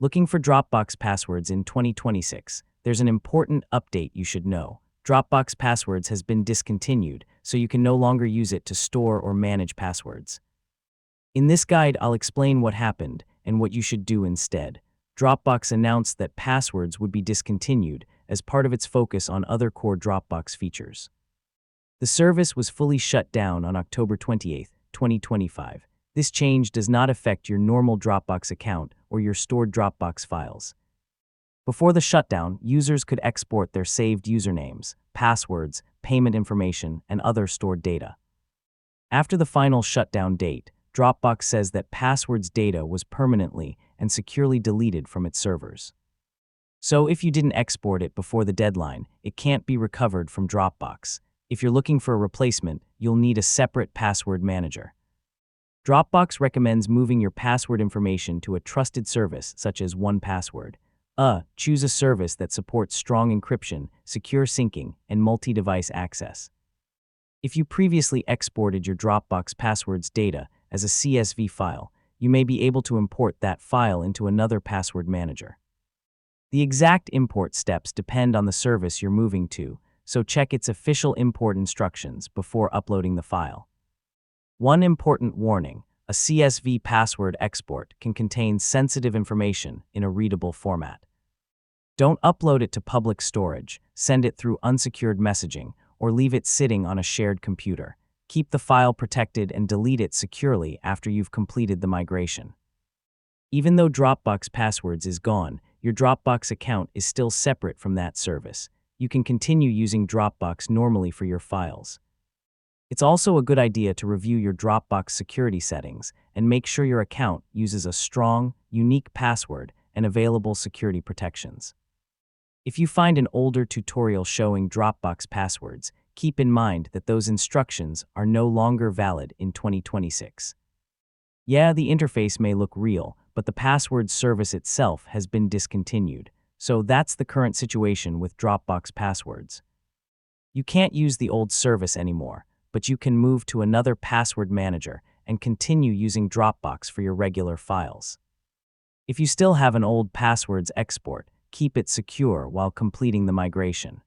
Looking for Dropbox passwords in 2026, there's an important update you should know. Dropbox Passwords has been discontinued, so you can no longer use it to store or manage passwords. In this guide, I'll explain what happened and what you should do instead. Dropbox announced that passwords would be discontinued as part of its focus on other core Dropbox features. The service was fully shut down on October 28, 2025. This change does not affect your normal Dropbox account or your stored Dropbox files. Before the shutdown, users could export their saved usernames, passwords, payment information, and other stored data. After the final shutdown date, Dropbox says that passwords data was permanently and securely deleted from its servers. So if you didn't export it before the deadline, it can't be recovered from Dropbox. If you're looking for a replacement, you'll need a separate password manager. Dropbox recommends moving your password information to a trusted service such as 1Password. Choose a service that supports strong encryption, secure syncing, and multi-device access. If you previously exported your Dropbox passwords data as a CSV file, you may be able to import that file into another password manager. The exact import steps depend on the service you're moving to, so check its official import instructions before uploading the file. One important warning: a CSV password export can contain sensitive information in a readable format. Don't upload it to public storage, send it through unsecured messaging, or leave it sitting on a shared computer. Keep the file protected and delete it securely after you've completed the migration. Even though Dropbox Passwords is gone, your Dropbox account is still separate from that service. You can continue using Dropbox normally for your files. It's also a good idea to review your Dropbox security settings and make sure your account uses a strong, unique password and available security protections. If you find an older tutorial showing Dropbox passwords, keep in mind that those instructions are no longer valid in 2026. Yeah, the interface may look real, but the password service itself has been discontinued, so that's the current situation with Dropbox passwords. You can't use the old service anymore, but you can move to another password manager and continue using Dropbox for your regular files. If you still have an old passwords export, keep it secure while completing the migration.